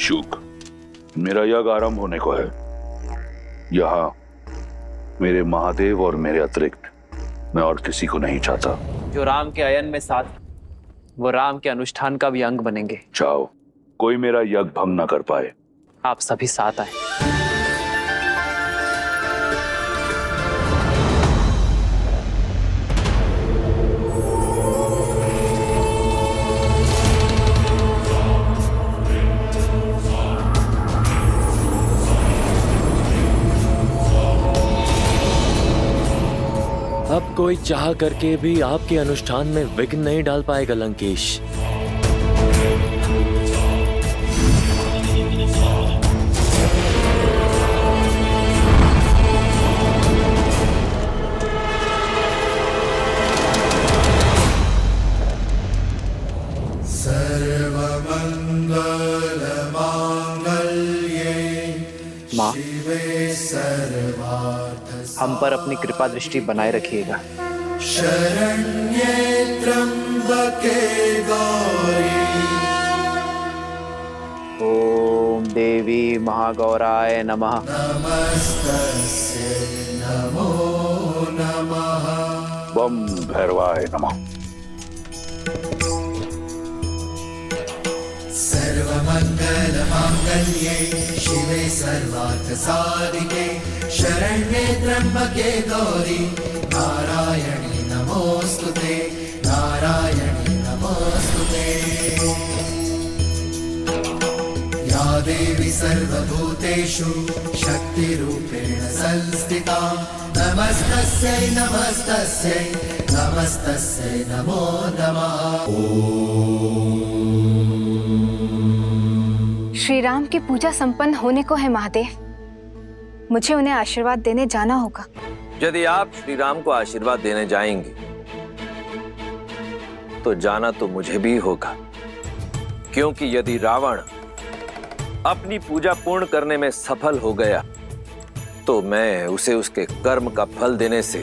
शुक, मेरा यज्ञ आरंभ होने को है। यहाँ मेरे महादेव और मेरे अतिरिक्त मैं और किसी को नहीं चाहता। जो राम के अयन में साथ, वो राम के अनुष्ठान का भी अंग बनेंगे। चाहो कोई मेरा यज्ञ भंग न कर पाए। आप सभी साथ आए। अब कोई चाह करके भी आपके अनुष्ठान में विघ्न नहीं डाल पाएगा लंकेश। माँ, हम पर अपनी कृपा दृष्टि बनाए रखिएगा। शरण्ये त्र्यंबके गौरी। ओम देवी महागौराय नमः। नमस्तस्यै नमो नमः। बम भैरवाय नमः। सर्वमंगल मांगल्ये शिवे सर्वार्थ साधिके शरण्ये त्र्यंबके गौरी नारायणी नमोस्तुते नारायणी नमोस्तुते। या देवी सर्वभूतेषु शक्तिरूपेण संस्थिता नमस्तस्यै नमस्तस्यै नमस्तस्यै नमो नमः। श्री राम की पूजा संपन्न होने को है महादेव। मुझे उन्हें आशीर्वाद देने जाना होगा। यदि आप श्री राम को आशीर्वाद देने जाएंगे तो जाना तो मुझे भी होगा, क्योंकि यदि रावण अपनी पूजा पूर्ण करने में सफल हो गया तो मैं उसे उसके कर्म का फल देने से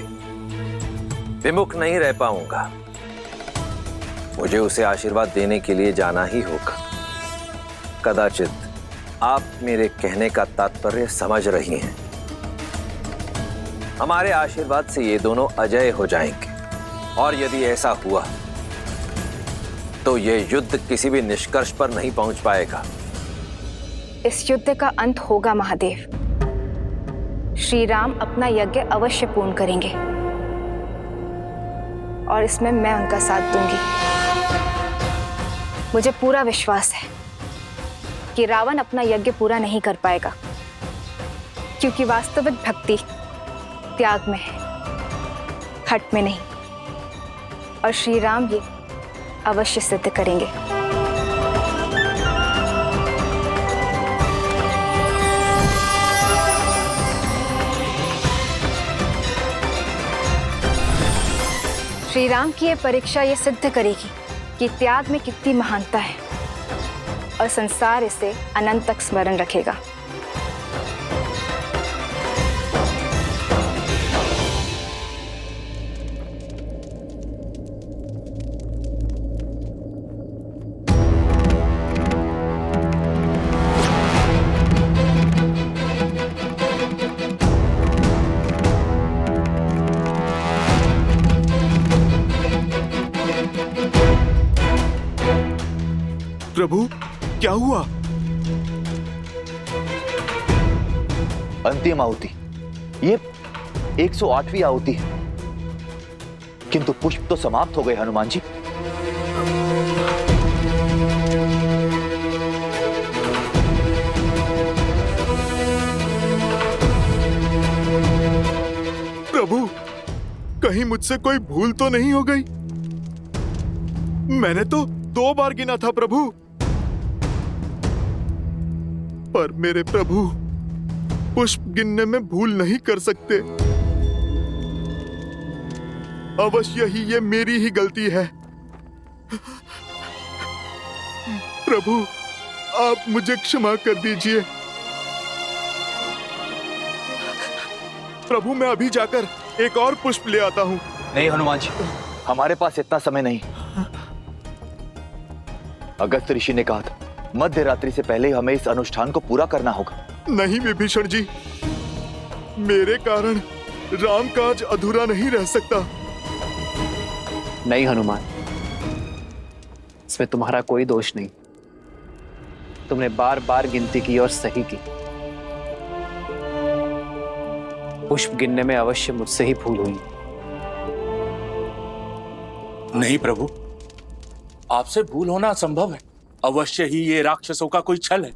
विमुख नहीं रह पाऊंगा। मुझे उसे आशीर्वाद देने के लिए जाना ही होगा। कदाचित आप मेरे कहने का तात्पर्य समझ रही हैं। हमारे आशीर्वाद से ये दोनों अजय हो जाएंगे, और यदि ऐसा हुआ तो ये युद्ध किसी भी निष्कर्ष पर नहीं पहुंच पाएगा। इस युद्ध का अंत होगा महादेव। श्री राम अपना यज्ञ अवश्य पूर्ण करेंगे और इसमें मैं उनका साथ दूंगी। मुझे पूरा विश्वास है कि रावण अपना यज्ञ पूरा नहीं कर पाएगा, क्योंकि वास्तविक भक्ति त्याग में है, हट में नहीं। और श्री राम ये अवश्य सिद्ध करेंगे। श्री राम की ये परीक्षा ये सिद्ध करेगी कि त्याग में कितनी महानता है, और संसार इसे अनंत तक स्मरण रखेगा। प्रभु, क्या हुआ? अंतिम आहुति, ये 108वीं आहुति है, किंतु पुष्प तो समाप्त हो गए हनुमान जी। प्रभु, कहीं मुझसे कोई भूल तो नहीं हो गई? मैंने तो 2 बार गिना था प्रभु। पर मेरे प्रभु पुष्प गिनने में भूल नहीं कर सकते। अवश्य ही ये मेरी ही गलती है। प्रभु, आप मुझे क्षमा कर दीजिए। प्रभु, मैं अभी जाकर एक और पुष्प ले आता हूं। नहीं हनुमान जी, हमारे पास इतना समय नहीं। अगस्त ऋषि ने कहा था मध्य रात्रि से पहले ही हमें इस अनुष्ठान को पूरा करना होगा। नहीं विभीषण जी, मेरे कारण राम काज अधूरा नहीं रह सकता। नहीं हनुमान, इसमें तुम्हारा कोई दोष नहीं। तुमने बार बार गिनती की और सही की। पुष्प गिनने में अवश्य मुझसे ही भूल हुई। नहीं प्रभु, आपसे भूल होना असंभव है। अवश्य ही ये राक्षसों का कोई छल है।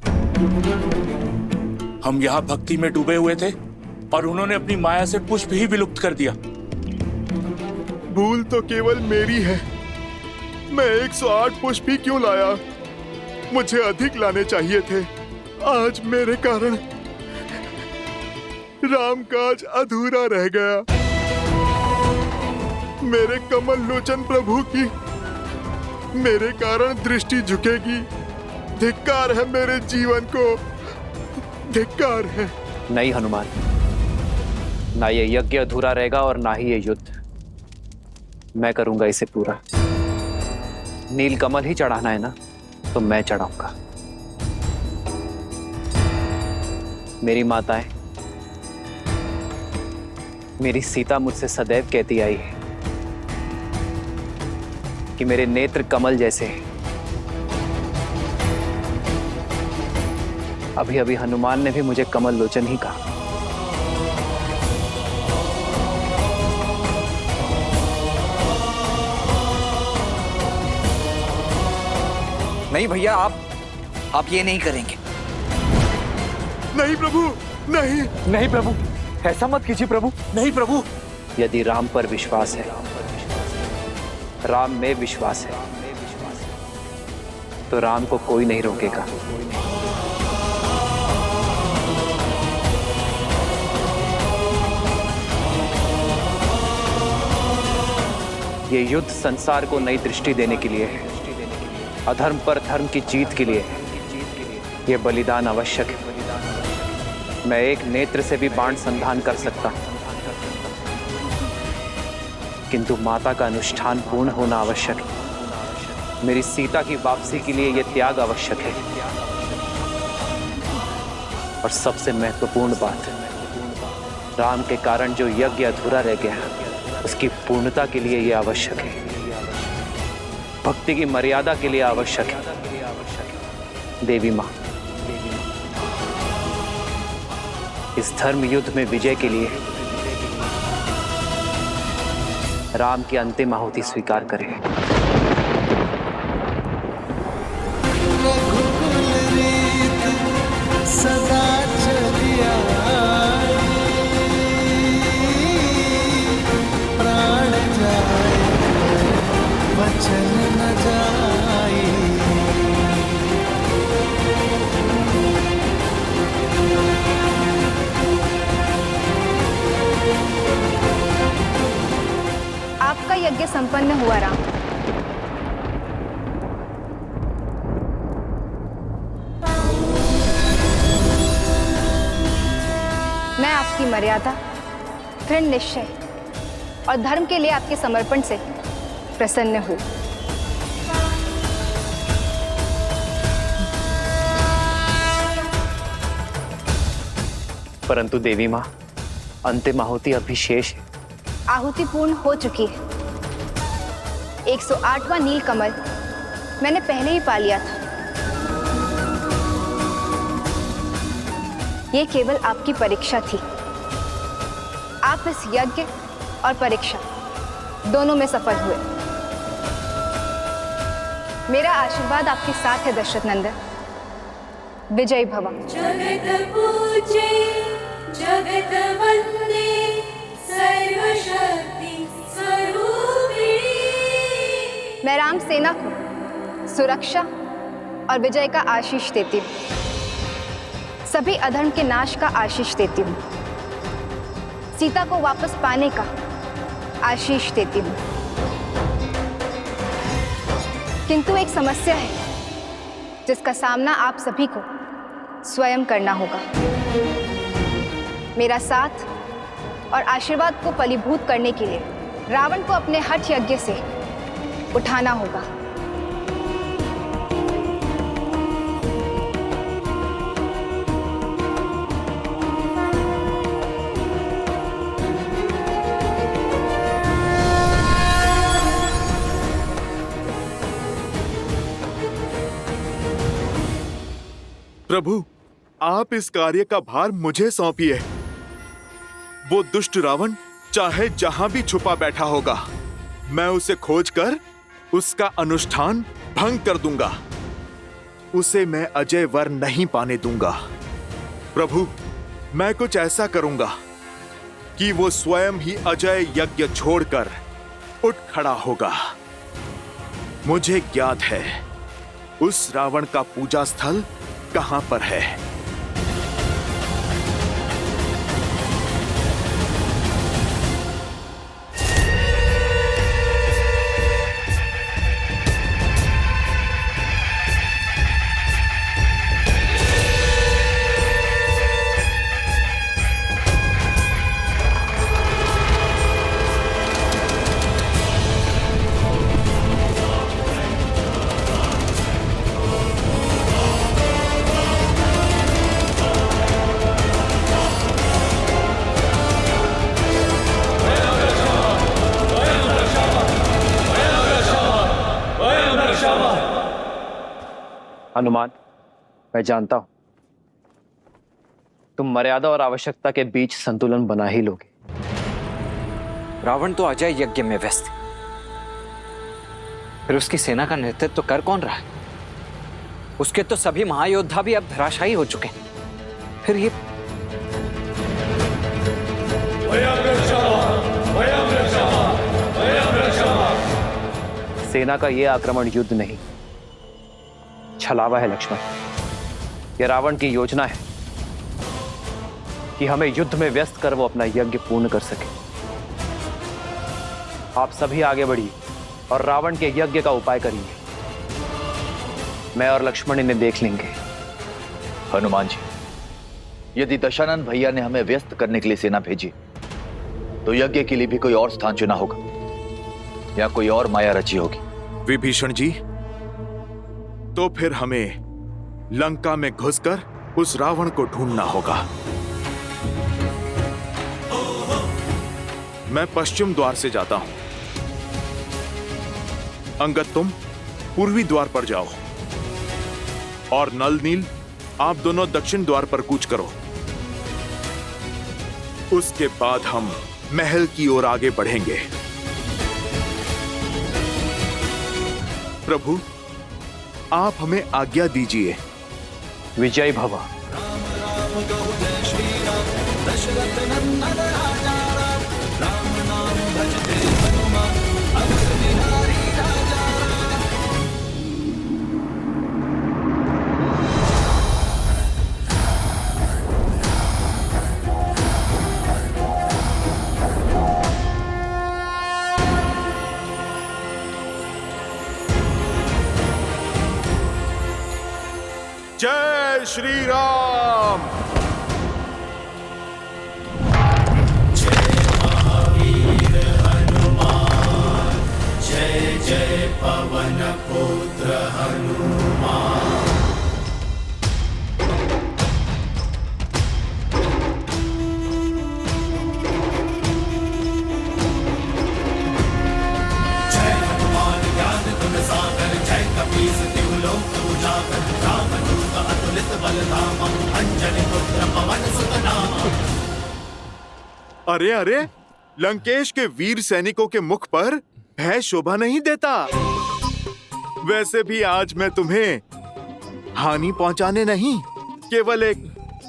हम यहाँ भक्ति में डूबे हुए थे और उन्होंने अपनी माया से पुष्प ही विलुप्त कर दिया। भूल तो केवल मेरी है। मैं 108 पुष्प ही क्यों लाया? मुझे अधिक लाने चाहिए थे। आज मेरे कारण राम काज अधूरा रह गया। मेरे कमल लोचन प्रभु की मेरे कारण दृष्टि झुकेगी। धिक्कार है मेरे जीवन को, धिक्कार है। नहीं हनुमान, ना ये यज्ञ अधूरा रहेगा और ना ही ये युद्ध। मैं करूंगा इसे पूरा। नील कमल ही चढ़ाना है ना, तो मैं चढ़ाऊंगा। मेरी माताएं, मेरी सीता मुझसे सदैव कहती आई है कि मेरे नेत्र कमल जैसे हैं। अभी अभी हनुमान ने भी मुझे कमल लोचन ही कहा। नहीं भैया, आप ये नहीं करेंगे। नहीं प्रभु, नहीं। नहीं प्रभु, ऐसा मत कीजिए प्रभु। नहीं प्रभु, यदि राम पर विश्वास है, राम में विश्वास है, तो राम को कोई नहीं रोकेगा। ये युद्ध संसार को नई दृष्टि देने के लिए है, अधर्म पर धर्म की जीत के लिए है। ये बलिदान आवश्यक है। मैं एक नेत्र से भी बाण संधान कर सकता हूं, किंतु माता का अनुष्ठान पूर्ण होना आवश्यक है। मेरी सीता की वापसी के लिए यह त्याग आवश्यक है। और सबसे महत्वपूर्ण बात, राम के कारण जो यज्ञ अधूरा रह गया, उसकी पूर्णता के लिए यह आवश्यक है। भक्ति की मर्यादा के लिए आवश्यक है। देवी मां, इस धर्म युद्ध में विजय के लिए राम की अंतिम आहुति स्वीकार करें। सदा चलिया प्राण जाए वचन न जाए। आपका यज्ञ संपन्न हुआ राम। मैं आपकी मर्यादा, दृढ़ निश्चय और धर्म के लिए आपके समर्पण से प्रसन्न हूं। परंतु देवी मां, अंतिम आहुति अभी शेष है। आहुति पूर्ण हो चुकी है। 108वां नील कमल मैंने पहले ही पा लिया था। ये केवल आपकी परीक्षा थी। आप इस यज्ञ और परीक्षा दोनों में सफल हुए। मेरा आशीर्वाद आपके साथ है दशरथ नंदन। विजयी भव। जगत पूजे जगत वंदे सर्वशक्ति स्वरूपिणी। मैं राम सेना को सुरक्षा और विजय का आशीष देती हूँ। सभी अधर्म के नाश का आशीष देती हूँ। सीता को वापस पाने का आशीष देती हूँ। किंतु एक समस्या है जिसका सामना आप सभी को स्वयं करना होगा। मेरा साथ और आशीर्वाद को फलीभूत करने के लिए रावण को अपने हठ यज्ञ से उठाना होगा। प्रभु, आप इस कार्य का भार मुझे सौंपिए। वो दुष्ट रावण चाहे जहां भी छुपा बैठा होगा, मैं उसे खोजकर उसका अनुष्ठान भंग कर दूंगा। उसे मैं अजय वर नहीं पाने दूंगा। प्रभु, मैं कुछ ऐसा करूंगा कि वो स्वयं ही अजय यज्ञ छोड़कर उठ खड़ा होगा। मुझे ज्ञात है उस रावण का पूजा स्थल कहां पर है। हनुमान, मैं जानता हूं तुम मर्यादा और आवश्यकता के बीच संतुलन बना ही लोगे। रावण तो अजय यज्ञ में व्यस्त है, फिर उसकी सेना का नेतृत्व तो कर कौन रहा है? उसके तो सभी महायोद्धा भी अब धराशायी हो चुके हैं। फिर ये सेना का यह आक्रमण युद्ध नहीं, छलावा है लक्ष्मण। यह रावण की योजना है कि हमें युद्ध में व्यस्त कर वो अपना यज्ञ पूर्ण कर सके। आप सभी आगे बढ़िए और रावण के यज्ञ का उपाय करिए। मैं और लक्ष्मण इन्हें देख लेंगे। हनुमान जी, यदि दशानन भैया ने हमें व्यस्त करने के लिए सेना भेजी, तो यज्ञ के लिए भी कोई और स्थान चुना होगा या कोई और माया रची होगी। विभीषण जी, तो फिर हमें लंका में घुसकर उस रावण को ढूंढना होगा। मैं पश्चिम द्वार से जाता हूं। अंगद, तुम पूर्वी द्वार पर जाओ और नल नील, आप दोनों दक्षिण द्वार पर कूच करो। उसके बाद हम महल की ओर आगे बढ़ेंगे। प्रभु, आप हमें आज्ञा दीजिए। विजय भव। जय श्री राम। जय जय पवन पुत्र हनुमान। जय हनुमान ज्ञान गुण सागर, जय कपीस तिहु लोक उजागर। रामदूत अतुलित बल धामा, अंजनी पुत्र पवन सुत नामा। अरे अरे, लंकेश के वीर सैनिकों के मुख पर भय शोभा नहीं देता। वैसे भी आज मैं तुम्हें हानि पहुंचाने नहीं, केवल एक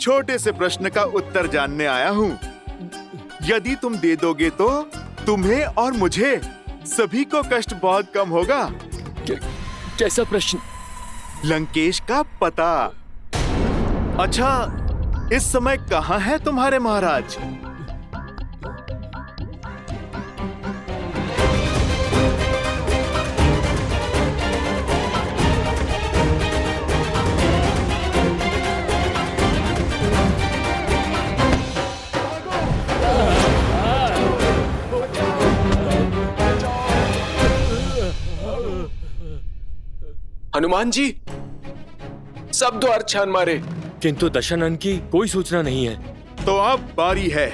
छोटे से प्रश्न का उत्तर जानने आया हूं। यदि तुम दे दोगे तो तुम्हें और मुझे सभी को कष्ट बहुत कम होगा। कैसा प्रश्न? लंकेश का पता। अच्छा, इस समय कहां है तुम्हारे महाराज? हनुमान जी, सब द्वार छान मारे, किंतु दशानन की कोई सूचना नहीं है। तो अब बारी है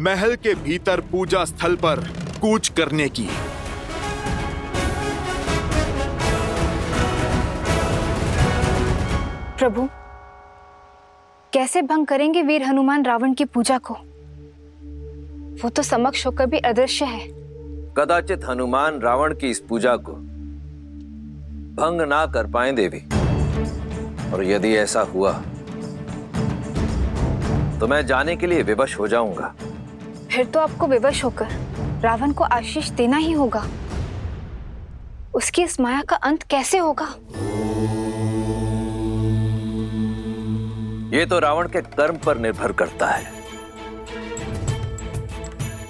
महल के भीतर पूजा स्थल पर कूच करने की। प्रभु, कैसे भंग करेंगे वीर हनुमान रावण की पूजा को? वो तो समक्ष होकर भी अदृश्य है। कदाचित हनुमान रावण की इस पूजा को भंग ना कर पाए देवी, और यदि ऐसा हुआ तो मैं जाने के लिए विवश हो जाऊंगा। फिर तो आपको विवश होकर रावण को आशीष देना ही होगा। उसकी इस माया का अंत कैसे होगा? ये तो रावण के कर्म पर निर्भर करता है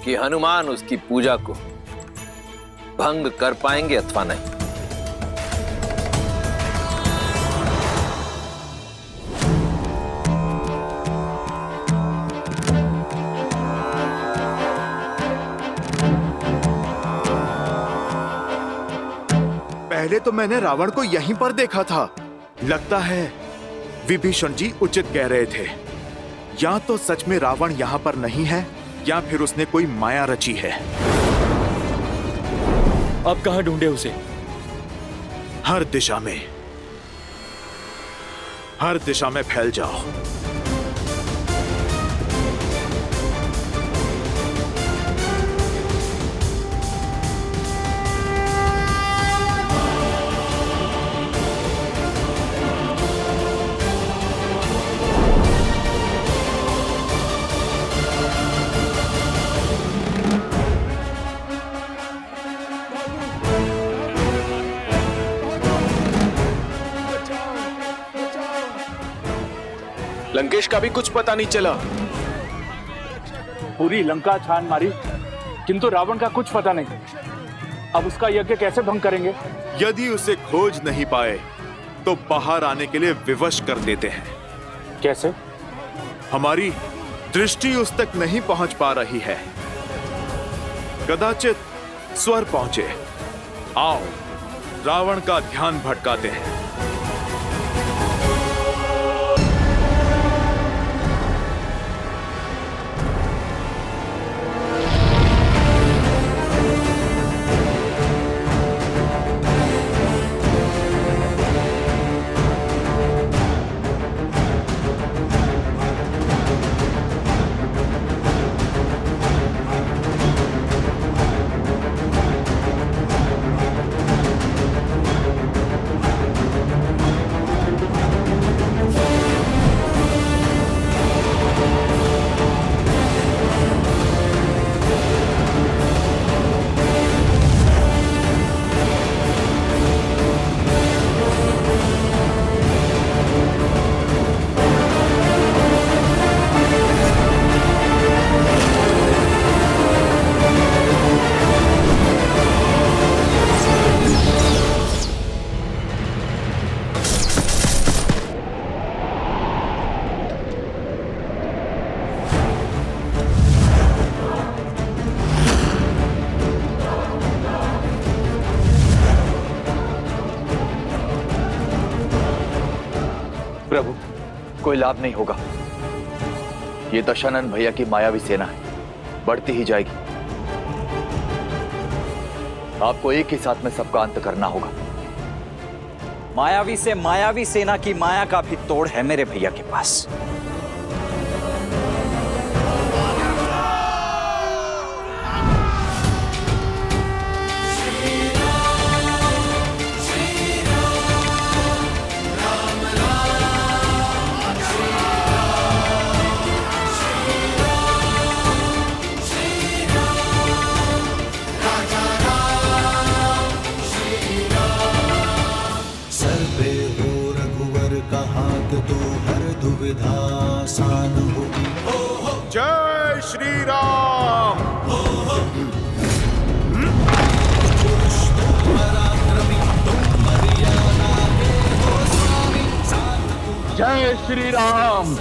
कि हनुमान उसकी पूजा को भंग कर पाएंगे अथवा नहीं। पहले तो मैंने रावण को यहीं पर देखा था। लगता है विभीषण जी उचित कह रहे थे। या तो सच में रावण यहाँ पर नहीं है, या फिर उसने कोई माया रची है। अब कहाँ ढूंढे उसे? हर दिशा में फैल जाओ। लंकेश का भी कुछ पता नहीं चला। पूरी लंका छान मारी, किंतु रावण का कुछ पता नहीं। अब उसका यज्ञ कैसे भंग करेंगे? यदि उसे खोज नहीं पाए तो बाहर आने के लिए विवश कर देते हैं। कैसे? हमारी दृष्टि उस तक नहीं पहुंच पा रही है। कदाचित स्वर पहुंचे। आओ, रावण का ध्यान भटकाते हैं। प्रभु, कोई लाभ नहीं होगा। ये दशानन भैया की मायावी सेना है, बढ़ती ही जाएगी। आपको एक ही साथ में सबका अंत करना होगा। मायावी से मायावी सेना की माया का भी तोड़ है मेरे भैया के पास। जय श्री राम। जय श्री राम।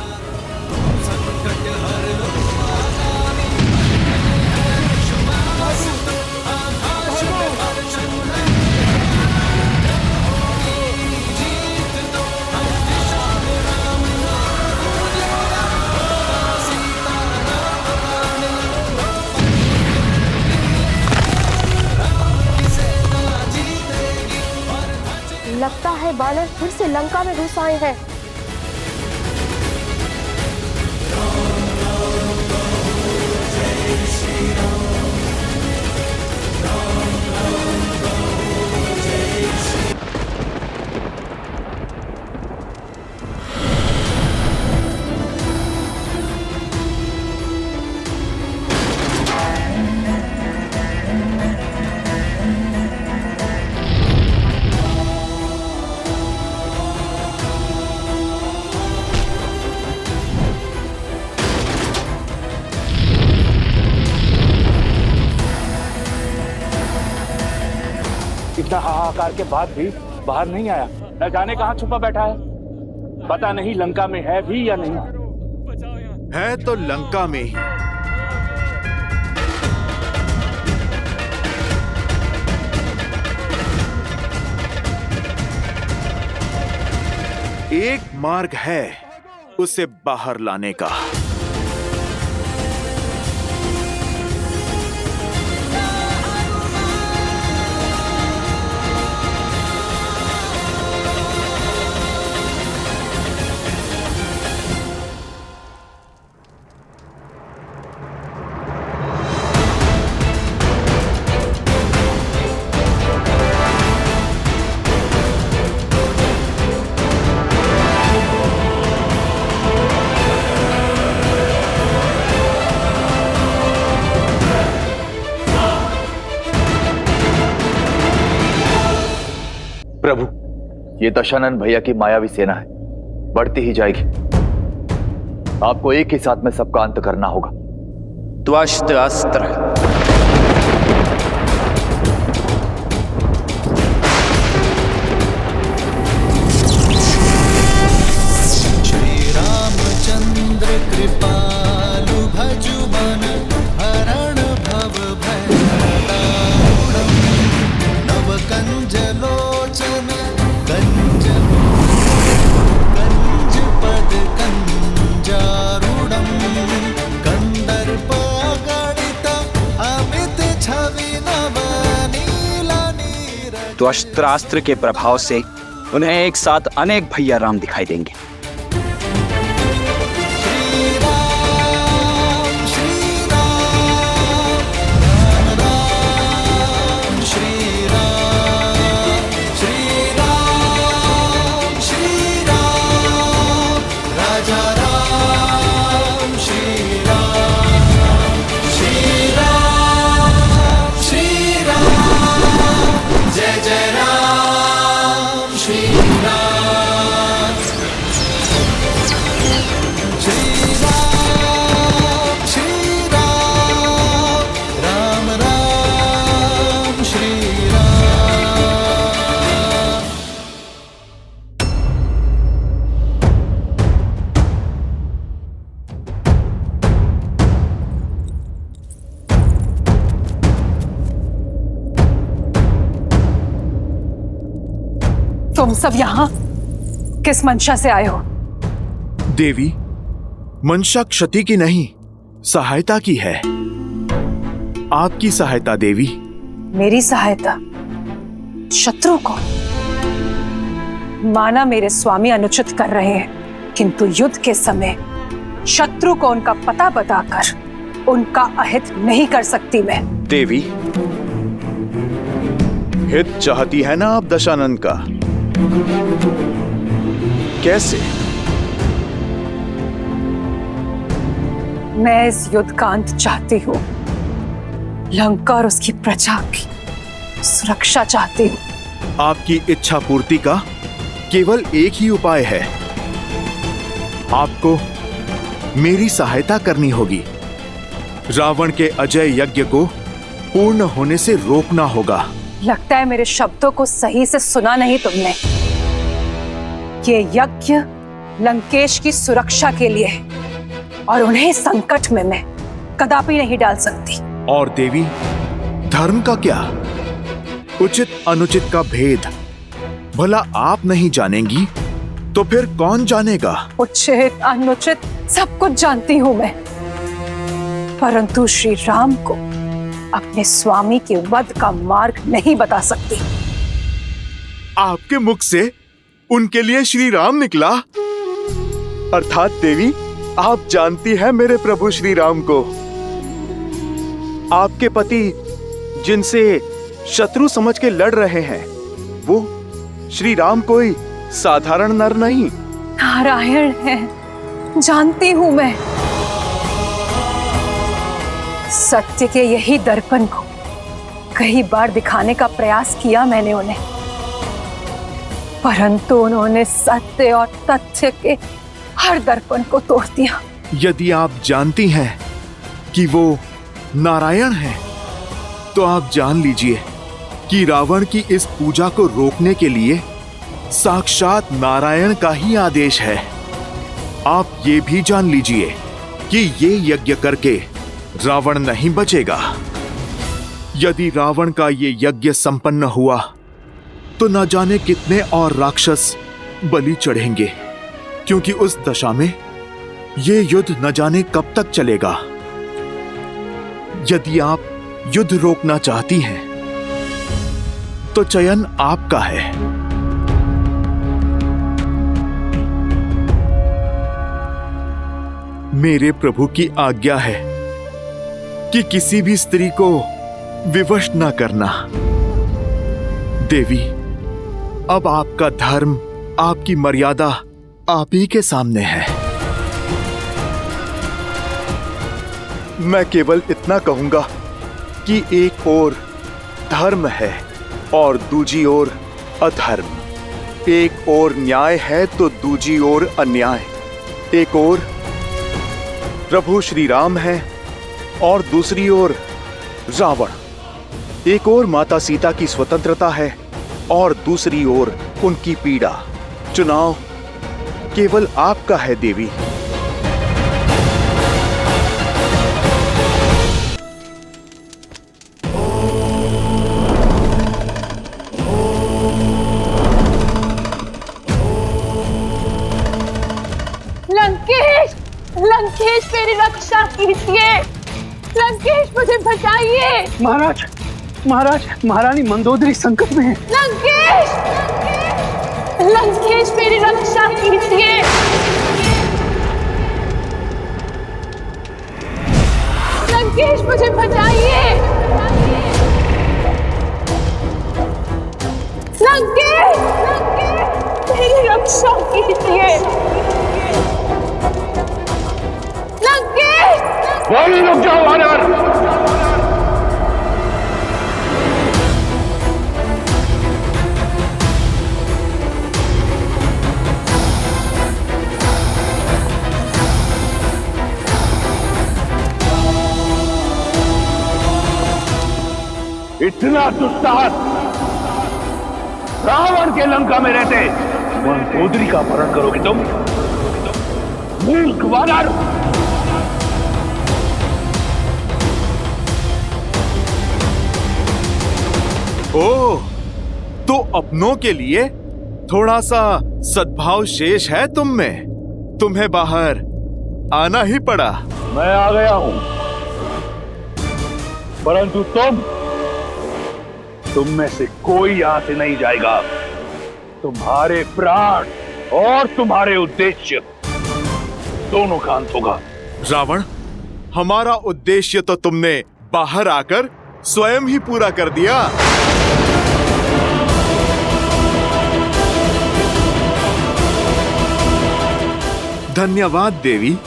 लगता है बानर फिर से लंका में घुस आए हैं। इतना हाहाकार के बाद भी बाहर नहीं आया। न जाने कहाँ छुपा बैठा है। पता नहीं लंका में है भी या नहीं। है तो लंका में ही। एक मार्ग है उसे बाहर लाने का। प्रभु, ये दशानन भैया की मायावी सेना है, बढ़ती ही जाएगी। आपको एक ही साथ में सबका अंत करना होगा। त्वष्ट अस्त्र। श्री रामचंद्र कृपालु भजु मन हरण भव भयदारुणम् नव कंजलोचन कंज पद कंजारुणम् कंदर्प गणित अमित छवि नव नील नीरज। तो अस्त्रास्त्र के प्रभाव से उन्हें एक साथ अनेक भैया राम दिखाई देंगे। तुम सब यहाँ किस मंशा से आए हो? देवी, मंशा क्षति की नहीं, सहायता की है। आपकी सहायता देवी। मेरी सहायता? शत्रु को? माना मेरे स्वामी अनुचित कर रहे हैं, किंतु युद्ध के समय शत्रु को उनका पता बताकर उनका अहित नहीं कर सकती मैं। देवी, हित चाहती है ना आप दशानन का? कैसे? मैं इस युद्ध का अंत चाहती हूँ। लंका और उसकी प्रजा की सुरक्षा चाहती हूँ। आपकी इच्छा पूर्ति का केवल एक ही उपाय है। आपको मेरी सहायता करनी होगी। रावण के अजय यज्ञ को पूर्ण होने से रोकना होगा। लगता है मेरे शब्दों को सही से सुना नहीं तुमने। ये यज्ञ लंकेश की सुरक्षा के लिए है और उन्हें संकट में मैं कदापि नहीं डाल सकती। और देवी, धर्म का क्या? उचित अनुचित का भेद भला आप नहीं जानेंगी तो फिर कौन जानेगा? उचित अनुचित सब कुछ जानती हूं मैं, परंतु श्री राम को अपने स्वामी के वध का मार्ग नहीं बता सकती। आपके मुख से उनके लिए श्री राम निकला? अर्थात देवी, आप जानती हैं मेरे प्रभु श्री राम को। आपके पति जिनसे शत्रु समझ के लड़ रहे हैं, वो श्री राम कोई साधारण नर नहीं, नारायण है, जानती हूं मैं। सत्य के यही दर्पण को कई बार दिखाने का प्रयास किया मैंने उन्हें, परंतु उन्होंने सत्य और तथ्य के हर दर्पण को तोड़ दिया। यदि आप जानती हैं कि वो नारायण हैं, तो आप जान लीजिए कि रावण की इस पूजा को रोकने के लिए साक्षात नारायण का ही आदेश है। आप ये भी जान लीजिए कि ये यज्ञ करके रावण नहीं बचेगा। यदि रावण का ये यज्ञ संपन्न हुआ तो न जाने कितने और राक्षस बलि चढ़ेंगे, क्योंकि उस दशा में ये युद्ध न जाने कब तक चलेगा। यदि आप युद्ध रोकना चाहती हैं, तो चयन आपका है। मेरे प्रभु की आज्ञा है कि किसी भी स्त्री को विवश न करना। देवी, अब आपका धर्म, आपकी मर्यादा आप ही के सामने है। मैं केवल इतना कहूंगा कि एक ओर धर्म है और दूजी ओर अधर्म। एक ओर न्याय है तो दूजी ओर अन्याय। एक ओर प्रभु श्री राम है और दूसरी ओर रावण। एक ओर माता सीता की स्वतंत्रता है और दूसरी ओर उनकी पीड़ा। चुनाव केवल आपका है देवी। लंकेश, लंकेश मेरी रक्षा कीजिए। लंकेश मुझे बचाइए। महाराज, महाराज, महारानी मंदोदरी संकट में है। लंकेश, लंकेश मेरी रक्षा कीजिए। लंकेश मुझे बचाइए। लंकेश, मेरी रक्षा कीजिए। लंकेश, बोली, रुक जाओ वानर। इतना दुस्साहस रावण के लंका में रहते मंदोदरी का अपहरण करोगे तुम? मूर्ख वानर! ओह, तो अपनों के लिए थोड़ा सा सद्भाव शेष है तुम में। तुम्हें बाहर आना ही पड़ा। मैं आ गया हूं, परंतु तुम में से कोई यहां से नहीं जाएगा। तुम्हारे प्राण और तुम्हारे उद्देश्य दोनों का अंत होगा। रावण, हमारा उद्देश्य तो तुमने बाहर आकर स्वयं ही पूरा कर दिया। धन्यवाद देवी।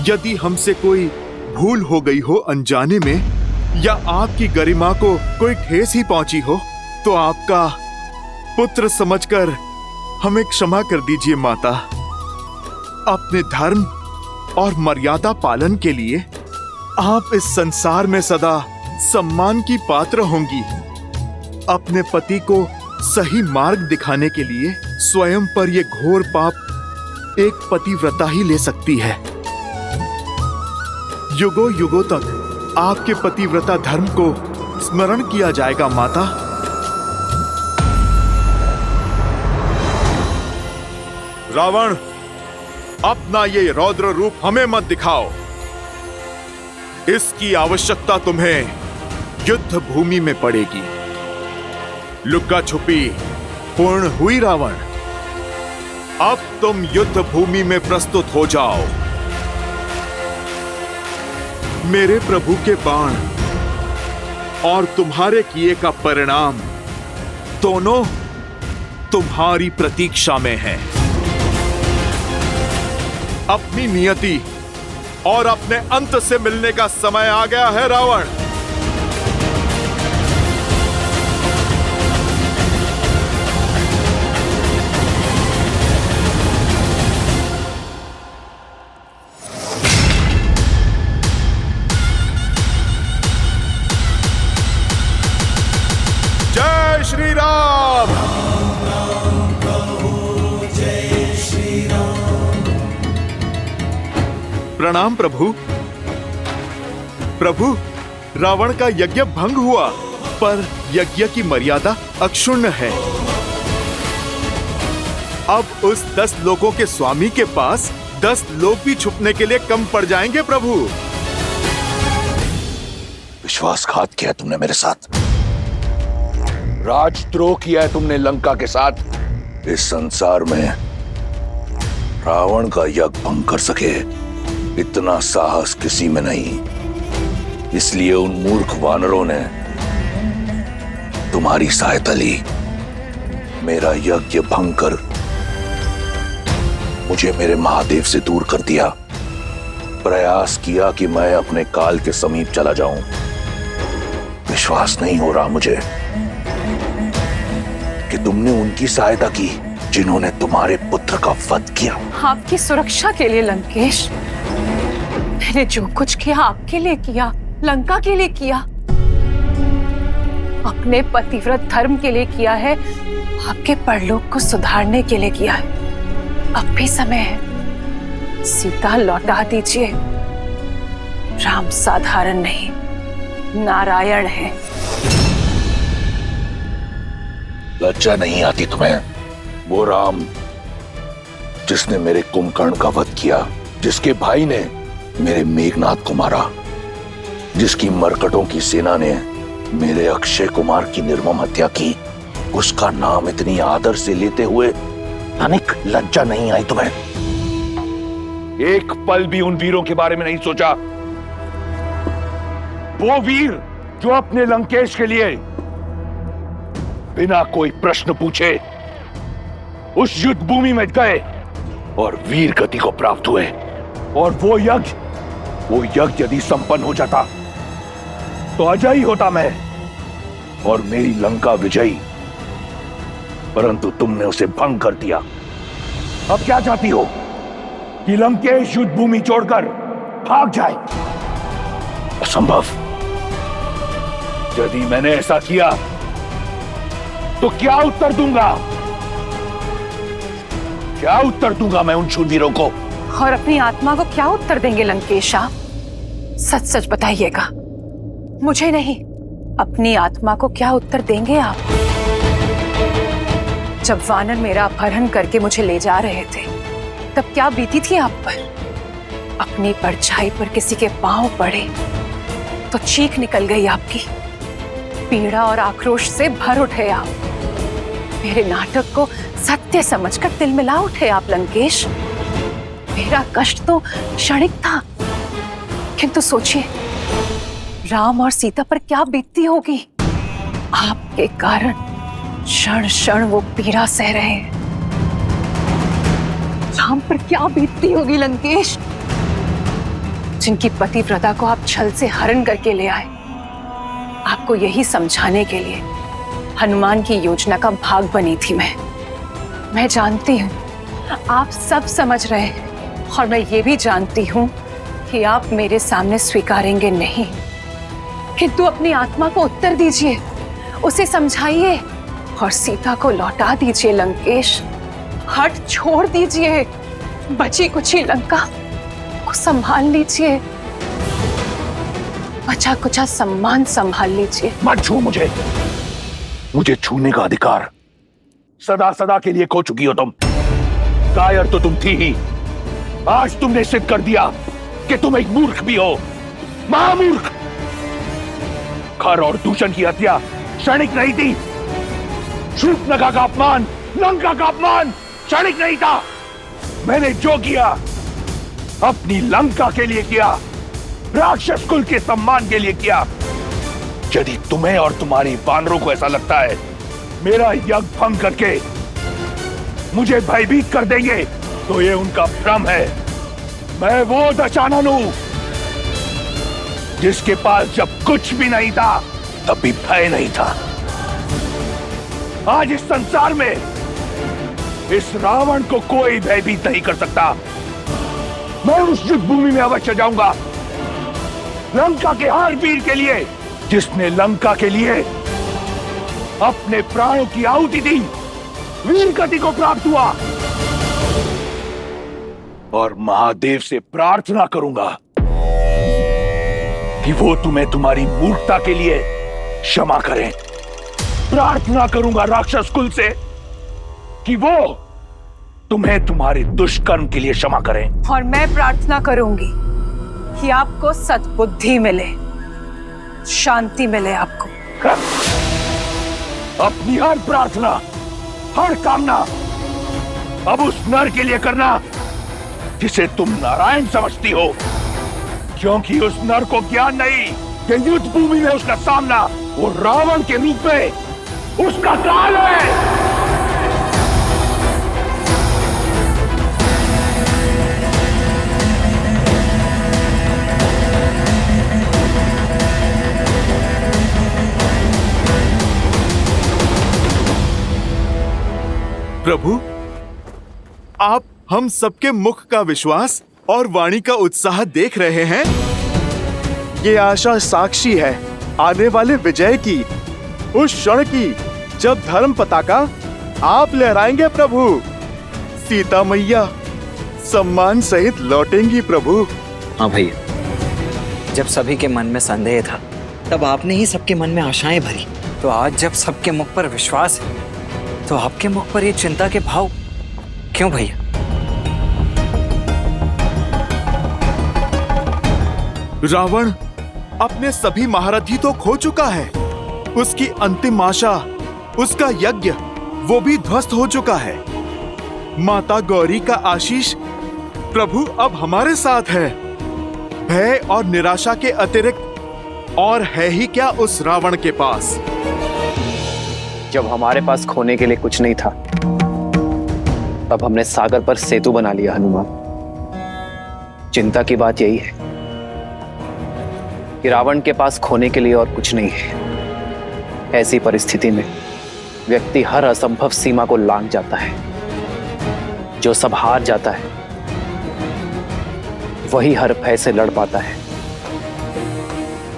यदि हमसे कोई भूल हो गई हो अनजाने में, या आपकी गरिमा को कोई ठेस ही पहुंची हो, तो आपका पुत्र समझकर हमें क्षमा कर दीजिए माता। अपने धर्म और मर्यादा पालन के लिए आप इस संसार में सदा सम्मान की पात्र होंगी। अपने पति को सही मार्ग दिखाने के लिए स्वयं पर यह घोर पाप एक पतिव्रता ही ले सकती है। युगों युगों तक आपके पतिव्रता धर्म को स्मरण किया जाएगा माता। रावण, अपना ये रौद्र रूप हमें मत दिखाओ। इसकी आवश्यकता तुम्हें युद्ध भूमि में पड़ेगी। लुक्का छुपी पूर्ण हुई रावण। अब तुम युद्ध भूमि में प्रस्तुत हो जाओ। मेरे प्रभु के बाण और तुम्हारे किए का परिणाम दोनों तुम्हारी प्रतीक्षा में है। अपनी नियति और अपने अंत से मिलने का समय आ गया है रावण। जय श्री राम। प्रणाम प्रभु। प्रभु, रावण का यज्ञ भंग हुआ, पर यज्ञ की मर्यादा अक्षुण्ण है। अब उस 10 लोगों के स्वामी के पास 10 लोग भी छुपने के लिए कम पड़ जाएंगे प्रभु। विश्वासघात किया है तुमने मेरे साथ, राजद्रोह किया है तुमने लंका के साथ। इस संसार में रावण का यज्ञ भंग कर सके इतना साहस किसी में नहीं। इसलिए उन मूर्ख वानरों ने तुम्हारी सहायता ली, मेरा यज्ञ भंग कर मुझे मेरे महादेव से दूर कर दिया। प्रयास किया कि मैं अपने काल के समीप चला जाऊं। विश्वास नहीं हो रहा मुझे कि तुमने उनकी सहायता की जिन्होंने तुम्हारे पुत्र का वध किया। आपकी सुरक्षा के लिए लंकेश, मैंने जो कुछ किया आपके लिए किया, लंका के लिए किया, अपने पतिव्रत धर्म के लिए किया है, आपके परलोक को सुधारने के लिए किया है। अब भी समय है, सीता लौटा दीजिए। राम साधारण नहीं, नारायण है। लज्जा नहीं आती तुम्हें? वो राम जिसने मेरे कुंभकर्ण का वध किया, जिसके भाई ने मेरे मेघनाथ को मारा, जिसकी मरकटों की सेना ने मेरे अक्षय कुमार की निर्मम हत्या की, उसका नाम इतनी आदर से लेते हुए तनिक लज्जा नहीं आई तुम्हें? एक पल भी उन वीरों के बारे में नहीं सोचा? वो वीर जो अपने लंकेश के लिए बिना कोई प्रश्न पूछे उस युद्ध भूमि में गए और वीर गति को प्राप्त हुए। और वो यज्ञ यदि संपन्न हो जाता तो अजय होता मैं और मेरी लंका विजयी, परंतु तुमने उसे भंग कर दिया। अब क्या चाहती हो कि लंकेश युद्ध भूमि छोड़कर भाग जाए? असंभव। यदि मैंने ऐसा किया तो क्या उत्तर दूंगा? क्या उत्तर दूंगा मैं उन शूरवीरों को? और अपनी आत्मा को क्या उत्तर देंगे लंकेश आप? सच सच बताइएगा, मुझे नहीं, अपनी आत्मा को क्या उत्तर देंगे आप? जब वानर मेरा अपहरण करके मुझे ले जा रहे थे, तब क्या बीती थी आप पर? अपनी परछाई पर किसी के पांव पड़े तो चीख निकल गई आपकी। पीड़ा और आक्रोश से भर उठे आप। मेरे नाटक को सत्य समझकर तिलमिला उठे आप लंकेश। मेरा कष्ट तो क्षणिक था, किंतु सोचिए राम और सीता पर क्या बीतती होगी। आपके कारण क्षण क्षण वो पीड़ा सह रहे हैं। राम पर क्या बीतती होगी लंकेश, जिनकी पतिव्रता को आप छल से हरण करके ले आए। आपको यही समझाने के लिए हनुमान की योजना का भाग बनी थी मैं जानती हूँ आप सब समझ रहे हैं, और मैं ये भी जानती हूँ कि आप मेरे सामने स्वीकारेंगे नहीं, किंतु अपनी आत्मा को उत्तर दीजिए, उसे समझाइए और सीता को लौटा दीजिए लंकेश। हट छोड़ दीजिए, बची कुची लंका को संभाल लीजिए, बचा कुचा सम्मान संभाल लीजिए। मत छू मुझे छूने का अधिकार सदा सदा के लिए खो चुकी हो तुम। कायर तो तुम थी ही, आज तुमने सिद्ध कर दिया कि तुम एक मूर्ख भी हो, महामूर्ख। खर और दूषण की हत्या क्षणिक नहीं थी, शूर्पणखा का अपमान, लंका का अपमान क्षणिक नहीं था। मैंने जो किया अपनी लंका के लिए किया, राक्षस कुल के सम्मान के लिए किया। यदि तुम्हें और तुम्हारी वानरों को ऐसा लगता है मेरा यज्ञ भंग करके मुझे भयभीत कर देंगे, तो ये उनका भ्रम है। मैं वो दशानन हूं जिसके पास जब कुछ भी नहीं था तब भी भय नहीं था। आज इस संसार में इस रावण को कोई भयभीत नहीं कर सकता। मैं उस युद्ध भूमि में अवश्य जाऊंगा, लंका के हर वीर के लिए जिसने लंका के लिए अपने प्राणों की आहुति दी, वीर गति को प्राप्त हुआ। और महादेव से प्रार्थना करूंगा कि वो तुम्हें तुम्हारी मूर्खता के लिए क्षमा करें। प्रार्थना करूंगा राक्षस कुल से कि वो तुम्हें तुम्हारे दुष्कर्म के लिए क्षमा करें। और मैं प्रार्थना करूंगी कि आपको सद्बुद्धि मिले, शांति मिले आपको। अपनी हर प्रार्थना, हर कामना अब उस नर के लिए करना जिसे तुम नारायण समझती हो, क्योंकि उस नर को ज्ञान नहीं कि युद्ध भूमि में उसका सामना वो रावण के रूप में उसका काल है। प्रभु, आप हम सबके मुख का विश्वास और वाणी का उत्साह देख रहे हैं। ये आशा साक्षी है आने वाले विजय की, उस क्षण की जब धर्म पताका आप लहराएंगे प्रभु। सीता मैया सम्मान सहित लौटेंगी प्रभु। हाँ भैया, जब सभी के मन में संदेह था तब आपने ही सबके मन में आशाएं भरी। तो आज जब सबके मुख पर विश्वास है तो आपके मुख पर ये चिंता के भाव क्यों भैया? रावण अपने सभी महारथी तो खो चुका है, उसकी अंतिम आशा, उसका यज्ञ वो भी ध्वस्त हो चुका है। माता गौरी का आशीष प्रभु अब हमारे साथ है। भय और निराशा के अतिरिक्त और है ही क्या उस रावण के पास। जब हमारे पास खोने के लिए कुछ नहीं था तब हमने सागर पर सेतु बना लिया हनुमान। चिंता की बात यही है कि रावण के पास खोने के लिए और कुछ नहीं है। ऐसी परिस्थिति में व्यक्ति हर असंभव सीमा को लांघ जाता है। जो सब हार जाता है वही हर भय से लड़ पाता है।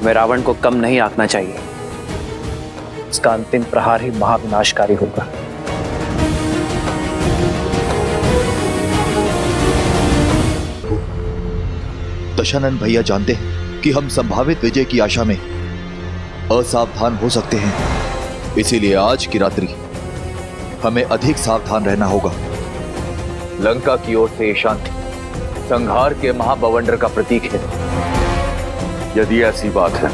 मैं रावण को कम नहीं आंकना चाहिए। उसका अंतिम प्रहार ही महाविनाशकारी होगा। दशानन भैया जानते हैं कि हम संभावित विजय की आशा में असावधान हो सकते हैं, इसीलिए आज की रात्रि हमें अधिक सावधान रहना होगा। लंका की ओर से शांति संहार के महाबवंडर का प्रतीक है। यदि ऐसी बात है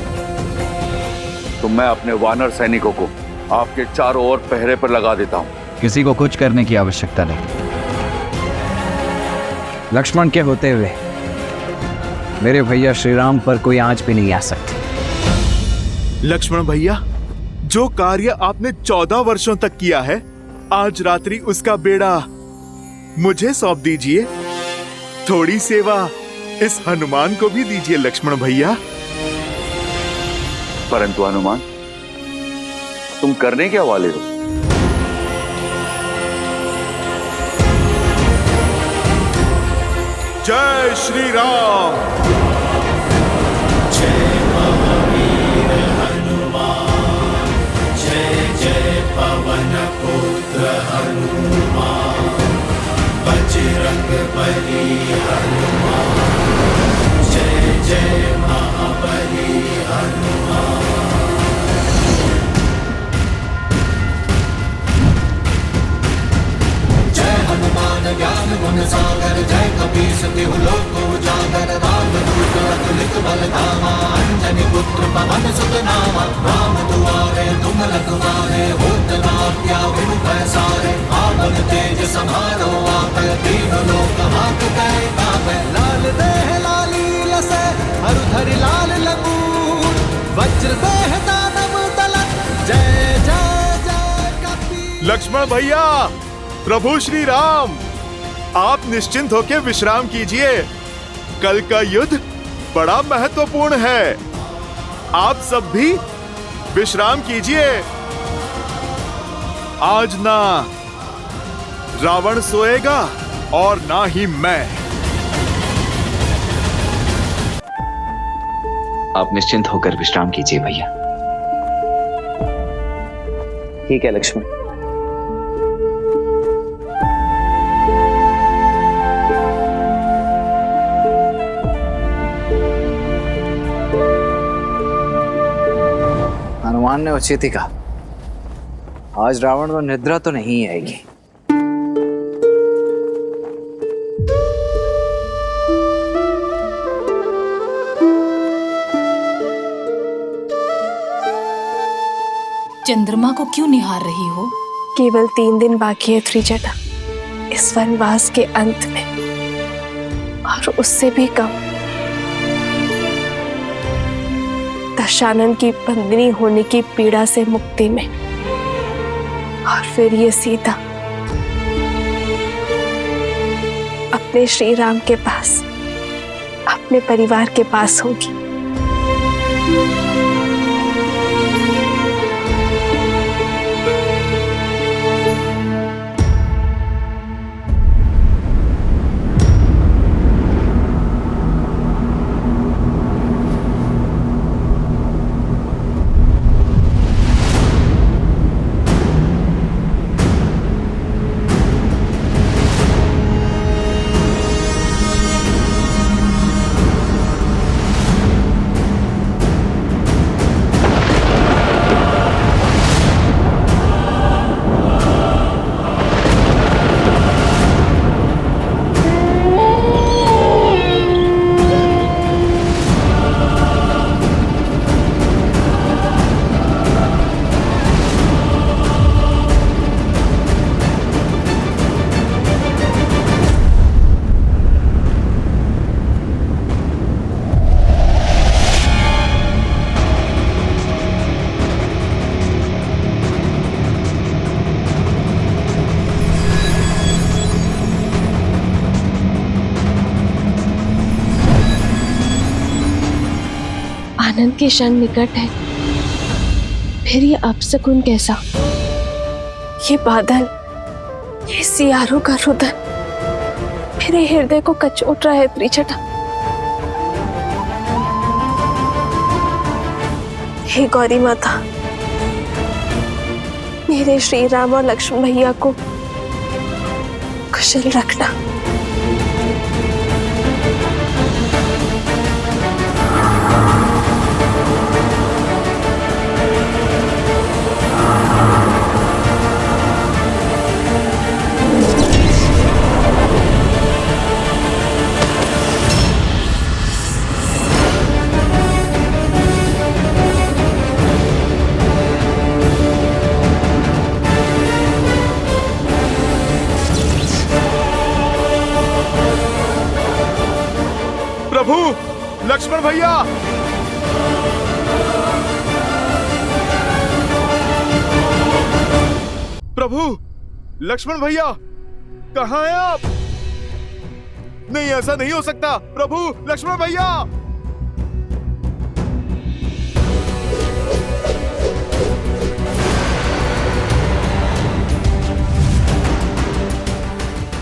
तो मैं अपने वानर सैनिकों को आपके चारों ओर पहरे पर लगा देता हूं। किसी को कुछ करने की आवश्यकता नहीं। लक्ष्मण के होते हुए मेरे भैया श्री राम पर कोई आंच भी नहीं आ सकती। लक्ष्मण भैया, जो कार्य आपने 14 वर्षों तक किया है, आज रात्रि उसका बेड़ा मुझे सौंप दीजिए। थोड़ी सेवा इस हनुमान को भी दीजिए लक्ष्मण भैया। परंतु हनुमान, तुम करने क्या वाले हो? जय श्री राम। जय महावीर हनुमान, जय जय पवन पुत्र हनुमान, बजरंग बली हनुमान, जय जय महाबली हनुमान। जय हनुमान ज्ञान गुण सागर, जय कपीस तिहु लोक उजागर, रामदूत अतुलित बल धामा, अंजनी पुत्र पवन सुत नामा, राम दुआरे तुम रखवारे, होत न आज्ञा बिनु पैसारे आपन तेज समारो आप तीनों लोक हाथ गए काबे लाल देह लाली लसे हरधर लाल लंगूर वज्र देह दानव दलत जय जय जय कपी। लक्ष्मण भैया, प्रभु श्री राम, आप निश्चिंत होकर विश्राम कीजिए। कल का युद्ध बड़ा महत्वपूर्ण है। आप सब भी विश्राम कीजिए। आज ना रावण सोएगा और ना ही मैं। आप निश्चिंत होकर विश्राम कीजिए भैया। ठीक है लक्ष्मण। हनुमान ने उचित ही कहा, आज रावण को निद्रा तो नहीं आएगी। चंद्रमा को क्यों निहार रही हो? केवल 3 दिन बाकी है त्रिजटा, इस वनवास के अंत में, और उससे भी कम। दशानन की बंदनी होने की पीड़ा से मुक्ति में, और फिर ये सीता अपने श्री राम के पास, अपने परिवार के पास होगी। आनंद के क्षण निकट है, फिर ये अपशकुन कैसा? ये बादल, ये सियारों का रुदन मेरे हृदय को कचोट रहा है त्रिजटा। हे गौरी माता, मेरे श्री राम और लक्ष्मण भैया को कुशल रखना। प्रभु, लक्ष्मण भैया, प्रभु, लक्ष्मण भैया, कहाँ हैं आप? नहीं, ऐसा नहीं हो सकता। प्रभु, लक्ष्मण भैया।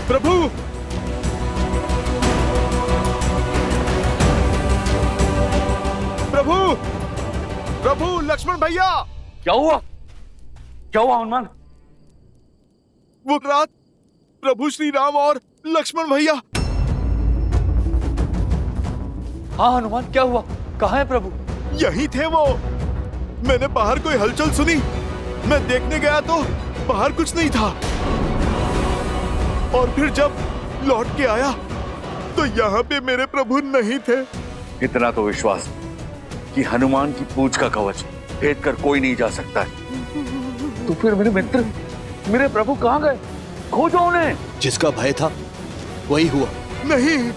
प्रभु, प्रभु, प्रभु, लक्ष्मण भैया। क्या हुआ? क्या हुआ हनुमान? वो रात प्रभु श्री राम और लक्ष्मण भैया। हाँ हनुमान, क्या हुआ? कहाँ है प्रभु? यही थे वो। मैंने बाहर कोई हलचल सुनी, मैं देखने गया तो बाहर कुछ नहीं था, और फिर जब लौट के आया तो यहाँ पे मेरे प्रभु नहीं थे। इतना तो विश्वास कि हनुमान की पूंछ का कवच भेद कर कोई नहीं जा सकता है। तो फिर मेरे मित्र, मेरे प्रभु कहाँ गए? खोजो उन्हें। जिसका भय था वही हुआ। नहीं,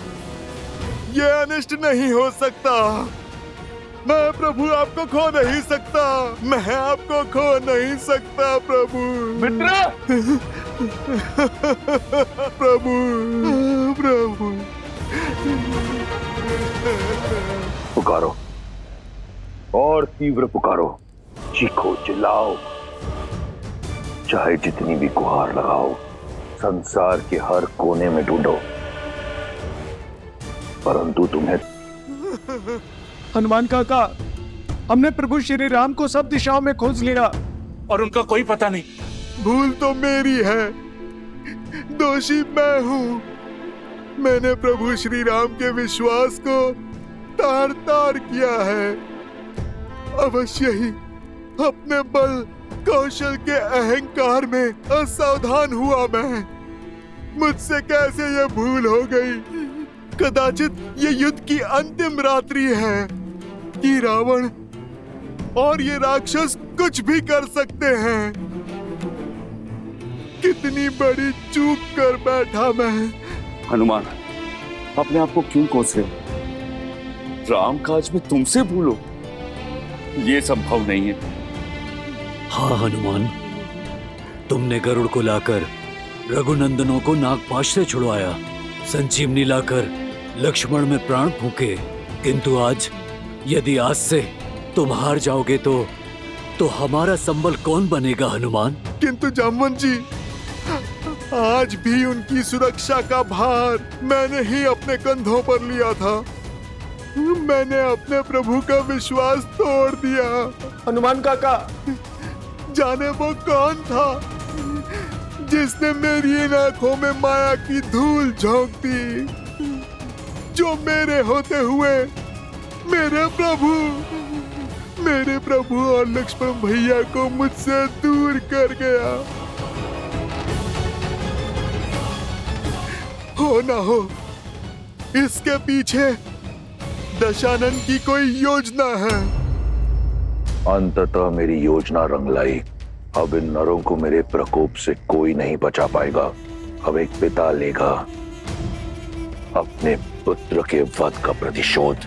ये अनिष्ट नहीं हो सकता। मैं प्रभु आपको खो नहीं सकता। मैं आपको खो नहीं सकता प्रभु। मित्र, प्रभु, प्रभु। पुकारो और तीव्र पुकारो, चीखो, चिल्लाओ, चाहे जितनी भी गुहार लगाओ, संसार के हर कोने में ढूंढो, परंतु तुम्हें। हनुमान काका, हमने प्रभु श्री राम को सब दिशाओं में खोज लिया और उनका कोई पता नहीं। भूल तो मेरी है, दोषी मैं हूँ। मैंने प्रभु श्री राम के विश्वास को तार तार किया है। अवश्य ही अपने बल कौशल के अहंकार में असावधान हुआ मैं। मुझसे कैसे ये भूल हो गई। कदाचित ये युद्ध की अंतिम रात्रि है कि रावण और ये राक्षस कुछ भी कर सकते हैं। कितनी बड़ी चूक कर बैठा मैं। हनुमान, अपने आप को क्यों कोस रहे? राम काज में तुमसे भूलो, ये संभव नहीं है। हाँ हनुमान, तुमने गरुड़ को लाकर रघुनंदनों को नागपाश से छुड़वाया, संजीवनी लाकर लक्ष्मण में प्राण फूके, किंतु आज यदि आज से तुम हार जाओगे तो हमारा संबल कौन बनेगा हनुमान? किंतु जामवंत जी, आज भी उनकी सुरक्षा का भार मैंने ही अपने कंधों पर लिया था। मैंने अपने प्रभु का विश्वास तोड़ दिया। हनुमान काका, जाने वो कौन था जिसने मेरी इन आंखों में माया की धूल झोंक दी, जो मेरे होते हुए मेरे प्रभु और लक्ष्मण भैया को मुझसे दूर कर गया। हो ना हो, इसके पीछे दशानन की कोई योजना है। अंततः मेरी योजना रंग लाई। अब इन नरों को मेरे प्रकोप से कोई नहीं बचा पाएगा। अब एक पिता लेगा अपने पुत्र के वध का प्रतिशोध।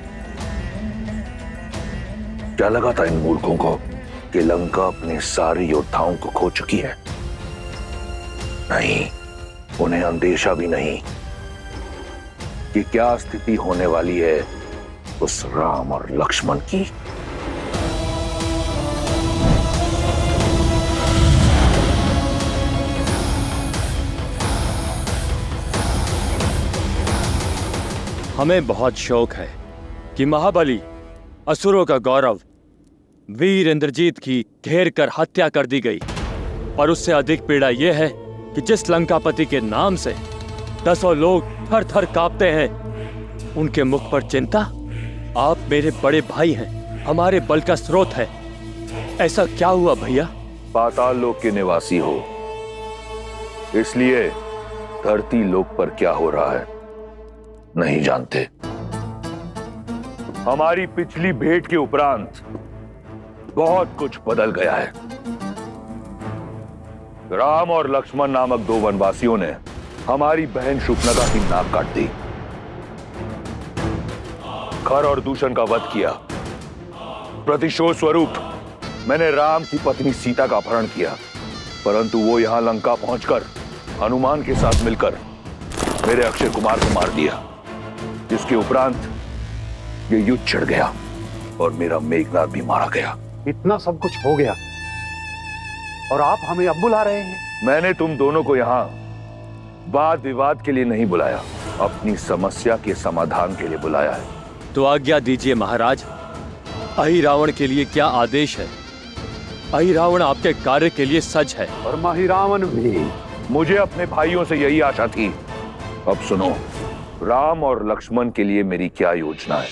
क्या लगा था इन मूर्खों को कि लंका अपने सारे योद्धाओं को खो चुकी है? नहीं, उन्हें अंदेशा भी नहीं कि क्या स्थिति होने वाली है उस राम और लक्ष्मण की। हमें बहुत शौक है कि महाबली असुरों का गौरव वीर इंद्रजीत की घेर कर हत्या कर दी गई, और उससे अधिक पीड़ा यह है कि जिस लंकापति के नाम से 10 लोग थर थर कांपते हैं, उनके मुख पर चिंता। आप मेरे बड़े भाई हैं, हमारे बल का स्रोत है। ऐसा क्या हुआ भैया? पाताल लोक के निवासी हो, इसलिए धरती लोक पर क्या हो रहा है नहीं जानते। हमारी पिछली भेंट के उपरांत बहुत कुछ बदल गया है। राम और लक्ष्मण नामक 2 वनवासियों ने हमारी बहन शूर्पणखा की नाक काट दी, खर और दूषण का वध किया। प्रतिशोध स्वरूप मैंने राम की पत्नी सीता का अपहरण किया, परंतु वो यहां लंका पहुंचकर हनुमान के साथ मिलकर मेरे अक्षय कुमार को मार दिया, जिसके उपरांत ये युद्ध छिड़ गया और मेरा मेघनाद भी मारा गया। इतना सब कुछ हो गया और आप हमें अब बुला रहे हैं? मैंने तुम दोनों को यहां वाद विवाद के लिए नहीं बुलाया, अपनी समस्या के समाधान के लिए बुलाया है। तो आज्ञा दीजिए महाराज, अहि रावण के लिए क्या आदेश है? अहि रावण आपके कार्य के लिए सच है। और माही रावण भी। मुझे अपने भाइयों से यही आशा थी। अब सुनो, राम और लक्ष्मण के लिए मेरी क्या योजना है।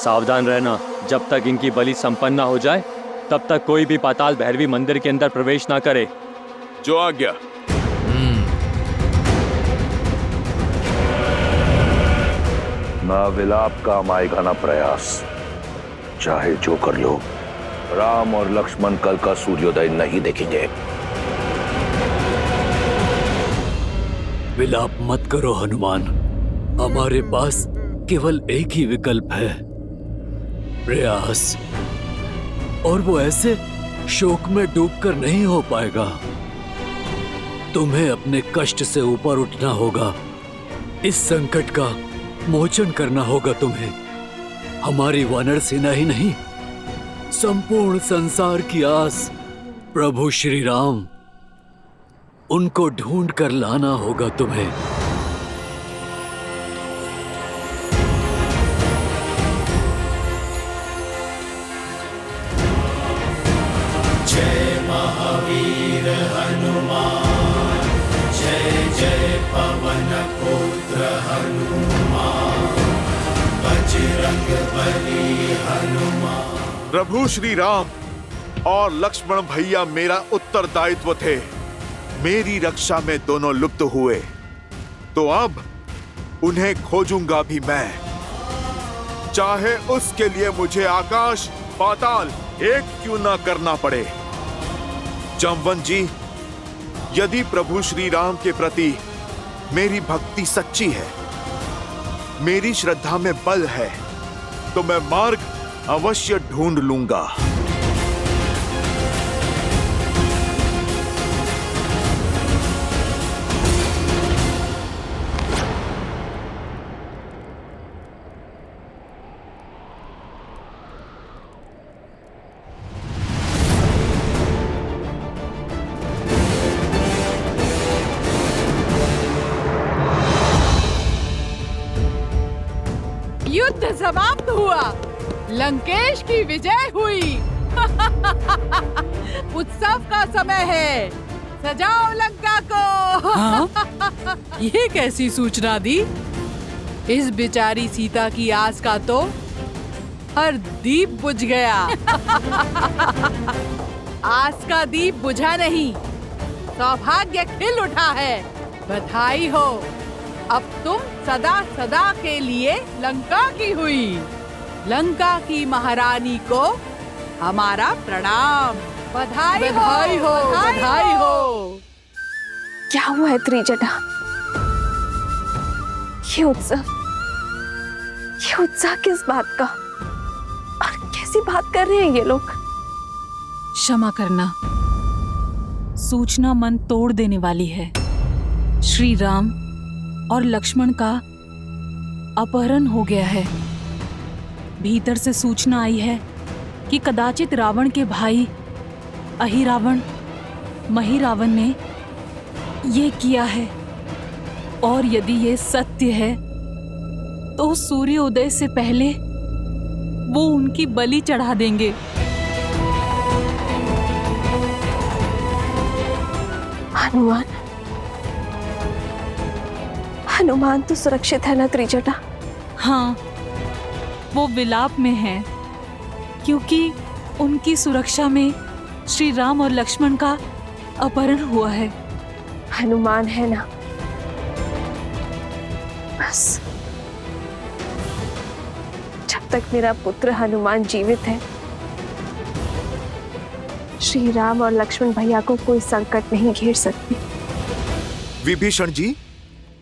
सावधान रहना, जब तक इनकी बलि संपन्न ना हो जाए तब तक कोई भी पाताल भैरवी मंदिर के अंदर प्रवेश ना करे। जो आज्ञा। ना विलाप काम आएगा ना प्रयास, चाहे जो कर लो। राम और लक्ष्मण कल का सूर्योदय नहीं देखेंगे। विलाप मत करो हनुमान, हमारे पास केवल एक ही विकल्प है, प्रयास। और वो ऐसे शोक में डूबकर नहीं हो पाएगा। तुम्हें अपने कष्ट से ऊपर उठना होगा, इस संकट का मोचन करना होगा तुम्हें। हमारी वानर सेना ही नहीं, संपूर्ण संसार की आस प्रभु श्री राम, उनको ढूंढ कर लाना होगा तुम्हें। जय महावीर हनुमान, जय जय पवन पुत्र हनुमान, बजरंग बली हनुमान। प्रभु श्री राम और लक्ष्मण भैया मेरा उत्तरदायित्व थे। मेरी रक्षा में दोनों लुप्त हुए, तो अब उन्हें खोजूंगा भी मैं, चाहे उसके लिए मुझे आकाश पाताल एक क्यों ना करना पड़े। जमवन जी, यदि प्रभु श्री राम के प्रति मेरी भक्ति सच्ची है, मेरी श्रद्धा में बल है, तो मैं मार्ग अवश्य ढूंढ लूंगा। युद्ध समाप्त हुआ, लंकेश की विजय हुई। उत्सव का समय है, सजाओ लंका को। हाँ? ये कैसी सूचना दी? इस बेचारी सीता की आस का तो हर दीप बुझ गया। आस का दीप बुझा नहीं, सौभाग्य खिल उठा है। बधाई हो, अब तुम सदा सदा के लिए लंका की हुई। लंका की महारानी को हमारा प्रणाम। बधाई हो, बधाई हो। क्या हुआ है त्रिजटा? ये उत्साह किस बात का? और कैसी बात कर रहे हैं ये लोग? क्षमा करना, सूचना मन तोड़ देने वाली है। श्री राम और लक्ष्मण का अपहरण हो गया है। भीतर से सूचना आई है कि कदाचित रावण के भाई अहिरावण महिरावण ने ये किया है, और यदि ये सत्य है तो सूर्योदय से पहले वो उनकी बलि चढ़ा देंगे। हनुमान तो सुरक्षित है ना त्रिजटा? हाँ, वो विलाप में है, क्योंकि उनकी सुरक्षा में श्री राम और लक्ष्मण का अपहरण हुआ है। हनुमान है ना? बस जब तक मेरा पुत्र हनुमान जीवित है, श्री राम और लक्ष्मण भैया को कोई संकट नहीं घेर सकती। विभीषण जी,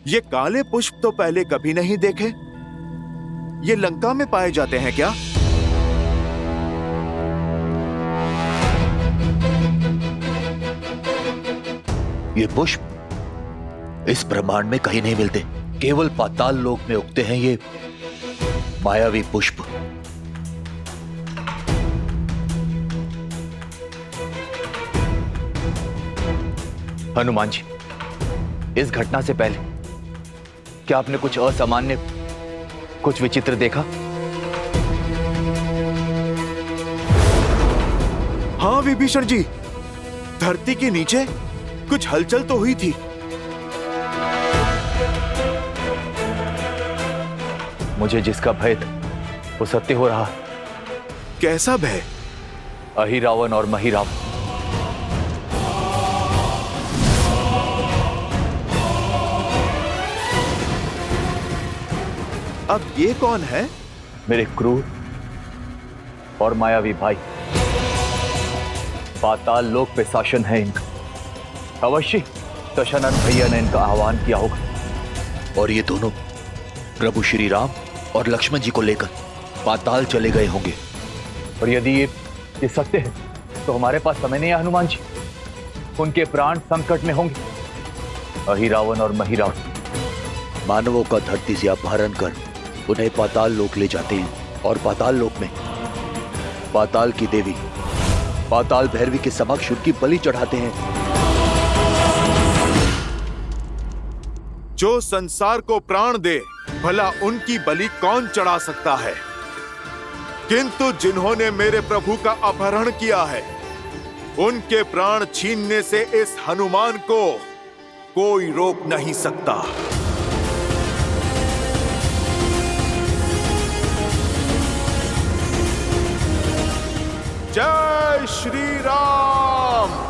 ये काले पुष्प तो पहले कभी नहीं देखे। ये लंका में पाए जाते हैं क्या? ये पुष्प इस ब्रह्मांड में कहीं नहीं मिलते, केवल पाताल लोक में उगते हैं ये मायावी पुष्प। हनुमान जी, इस घटना से पहले क्या आपने कुछ असामान्य, कुछ विचित्र देखा? हाँ विभीषण जी, धरती के नीचे कुछ हलचल तो हुई थी। मुझे जिसका भय था वो सत्य हो रहा। कैसा भय? अहिरावण और महिरावण। अब ये कौन है? मेरे क्रूर और मायावी भाई। पाताल लोक पे शासन है इनका। अवश्य दशानन भैया ने इनका आह्वान किया होगा और ये दोनों प्रभु श्री राम और लक्ष्मण जी को लेकर पाताल चले गए होंगे। और यदि ये सत्य है तो हमारे पास समय नहीं है हनुमान जी। उनके प्राण संकट में होंगे। अहिरावण और महिरावण मानवों का धरती से अपहरण कर उन्हें पाताल लोक ले जाते हैं और पाताल लोक में पाताल की देवी पाताल भैरवी के समक्ष उनकी बलि चढ़ाते हैं। जो संसार को प्राण दे भला उनकी बलि कौन चढ़ा सकता है? किंतु जिन्होंने मेरे प्रभु का अपहरण किया है उनके प्राण छीनने से इस हनुमान को कोई रोक नहीं सकता। जय श्री राम।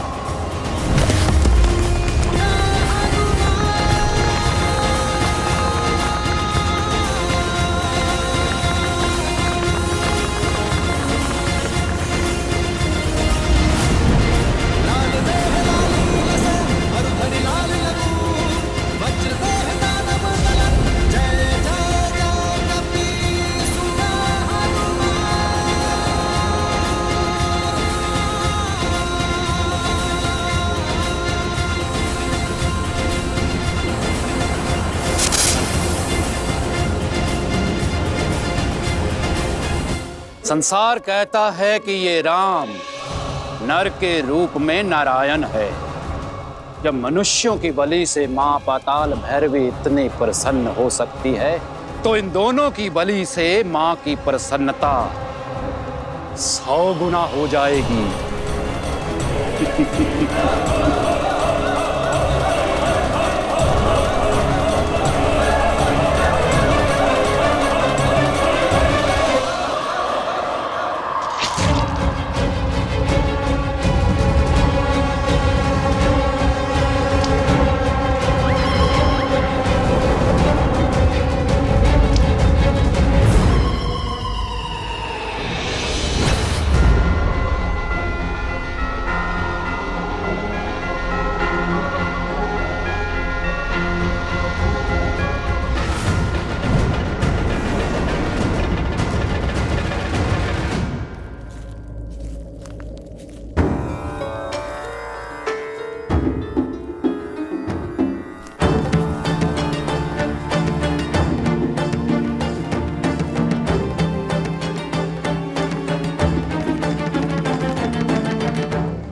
संसार कहता है कि ये राम नर के रूप में नारायण है। जब मनुष्यों की बलि से मां पाताल भैरवी इतनी प्रसन्न हो सकती है तो इन दोनों की बलि से मां की प्रसन्नता 100 गुना हो जाएगी।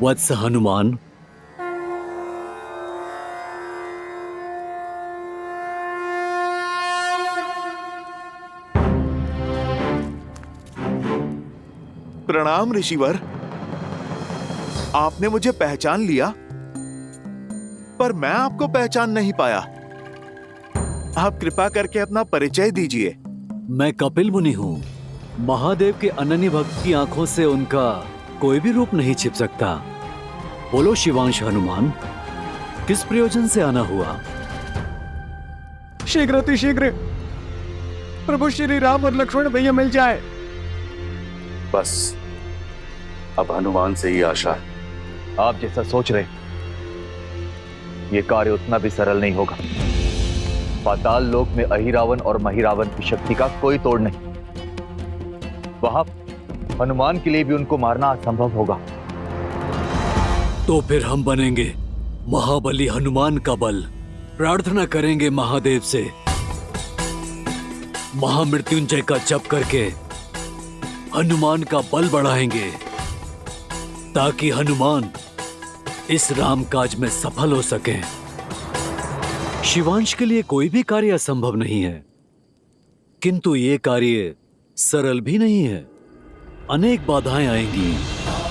वत्स हनुमान, प्रणाम ऋषिवर। आपने मुझे पहचान लिया पर मैं आपको पहचान नहीं पाया। आप कृपा करके अपना परिचय दीजिए। मैं कपिल मुनि हूँ। महादेव के अनन्य भक्त की आंखों से उनका कोई भी रूप नहीं छिप सकता। बोलो शिवांश हनुमान, किस प्रयोजन से आना हुआ? शीघ्र अतिशीघ्र प्रभु श्री राम और लक्ष्मण भैया मिल जाए। बस अब हनुमान से ही आशा है। आप जैसा सोच रहे ये कार्य उतना भी सरल नहीं होगा। पाताल लोक में अहिरावण और महिरावण की शक्ति का कोई तोड़ नहीं। वहां हनुमान के लिए भी उनको मारना असंभव होगा। तो फिर हम बनेंगे महाबली हनुमान का बल। प्रार्थना करेंगे महादेव से, महामृत्युंजय का जप करके हनुमान का बल बढ़ाएंगे ताकि हनुमान इस राम काज में सफल हो सके। शिवांश के लिए कोई भी कार्य असंभव नहीं है, किंतु ये कार्य सरल भी नहीं है। अनेक बाधाएं आएंगी।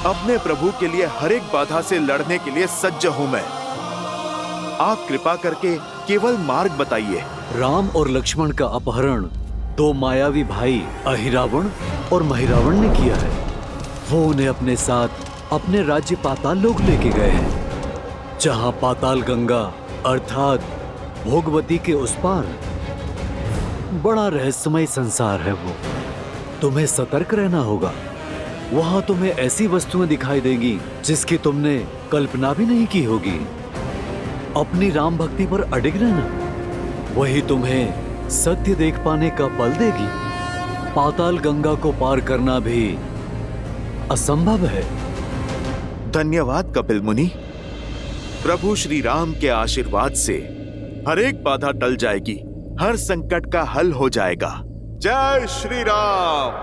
अपने प्रभु के लिए हर एक बाधा से लड़ने के लिए सज्ज हूं मैं। आप कृपा करके केवल मार्ग बताइए। राम और लक्ष्मण का अपहरण दो मायावी भाई अहिरावण और महिरावण ने किया है। वो उन्हें अपने साथ अपने राज्य पाताल लोक लेके गए हैं, जहां पाताल गंगा अर्थात भोगवती के उस पार बड़ा रहस्यमय संसार है। वो तुम्हें सतर्क रहना होगा। वहां तुम्हें ऐसी वस्तुएं दिखाई देंगी जिसकी तुमने कल्पना भी नहीं की होगी। अपनी राम भक्ति पर अडिग रहना, वही तुम्हें सत्य देख पाने का बल देगी। पाताल गंगा को पार करना भी असंभव है। धन्यवाद कपिल मुनि। प्रभु श्री राम के आशीर्वाद से हर एक बाधा टल जाएगी, हर संकट का हल हो जाएगा। जय श्री राम।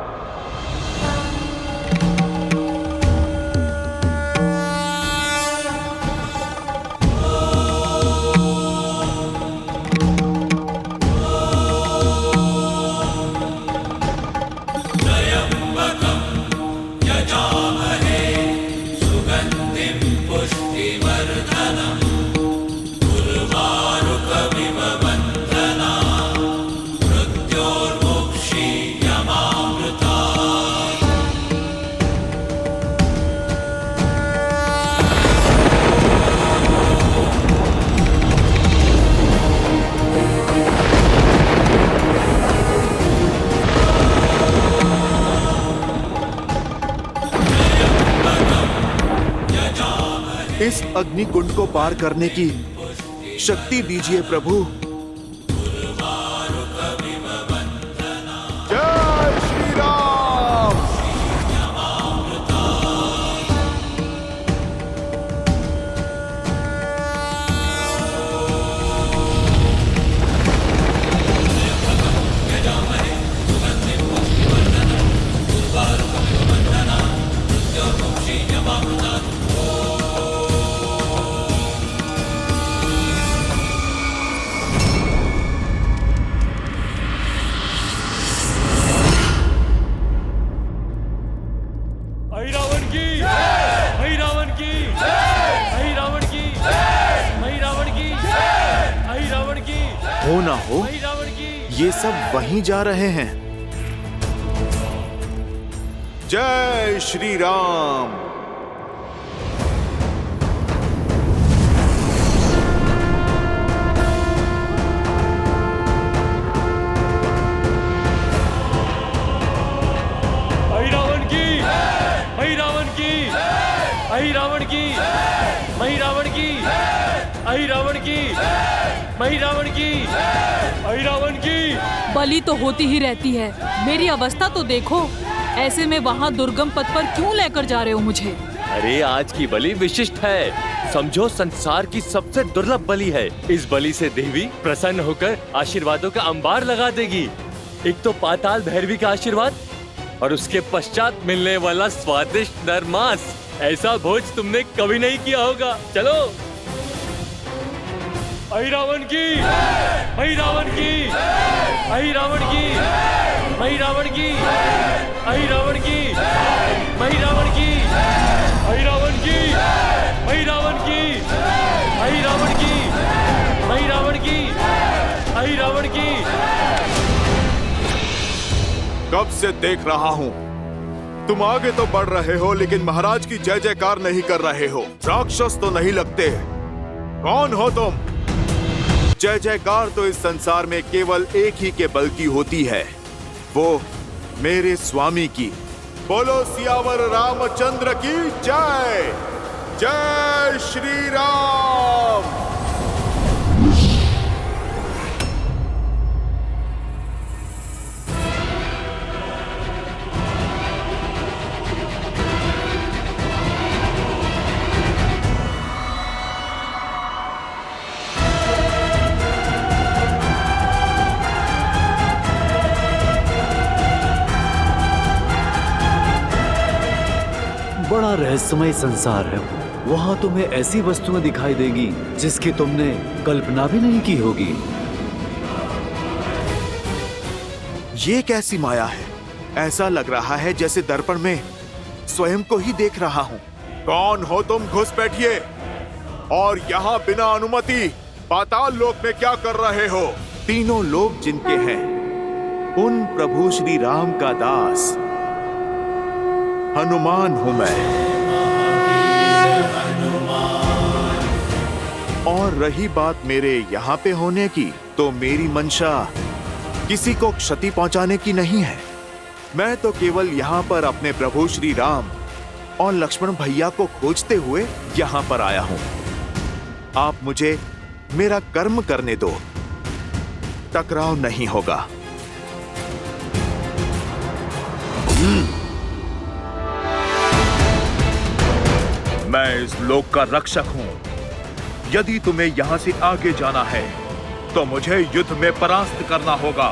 इस अग्निकुंड को पार करने की शक्ति दीजिए प्रभु। जय श्री राम। हो ना हो, ये सब वहीं जा रहे हैं। जय श्री राम। अहिरावण की, अहिरावण की, अहिरावण की, महिरावण की, अहिरावण की, महिरावण की, अहिरावण की। बलि तो होती ही रहती है, मेरी अवस्था तो देखो। ऐसे में वहाँ दुर्गम पथ पर क्यों लेकर जा रहे हो मुझे? अरे आज की बलि विशिष्ट है, समझो संसार की सबसे दुर्लभ बलि है। इस बलि से देवी प्रसन्न होकर आशीर्वादों का अंबार लगा देगी। एक तो पाताल भैरवी का आशीर्वाद और उसके पश्चात मिलने वाला स्वादिष्ट नर मांस। ऐसा भोज तुमने कभी नहीं किया होगा। चलो। अहिरावण की, अहिरावण की, अहिरावण की, महिरावण की, अहिरावण की, महिरावण की, अहिरावण की, महिरावण की, अहिरावण की, महिरावण की, अहिरावण की। कब से देख रहा हूँ, तुम आगे तो बढ़ रहे हो लेकिन महाराज की जय जयकार नहीं कर रहे हो। राक्षस तो नहीं लगते। कौन हो तुम? जय जयकार तो इस संसार में केवल एक ही के बल की होती है, वो मेरे स्वामी की। बोलो सियावर रामचंद्र की जय। जय श्री राम। बड़ा रहस्यमय संसार है। वहां तुम्हें ऐसी वस्तुएं दिखाई देंगी जिसकी तुमने कल्पना भी नहीं की होगी। ये कैसी माया है? ऐसा लग रहा है जैसे दर्पण में स्वयं को ही देख रहा हूँ। कौन हो तुम? घुस बैठिए। और यहाँ बिना अनुमति पाताल लोक में क्या कर रहे हो? तीनों लोक जिनके हैं उन प्रभु श्री राम का दास हनुमान हूं मैं। और रही बात मेरे यहाँ पे होने की, तो मेरी मंशा किसी को क्षति पहुंचाने की नहीं है। मैं तो केवल यहाँ पर अपने प्रभु श्री राम और लक्ष्मण भैया को खोजते हुए यहाँ पर आया हूं। आप मुझे मेरा कर्म करने दो, टकराव नहीं होगा। मैं इस लोक का रक्षक हूं। यदि तुम्हें यहां से आगे जाना है तो मुझे युद्ध में परास्त करना होगा।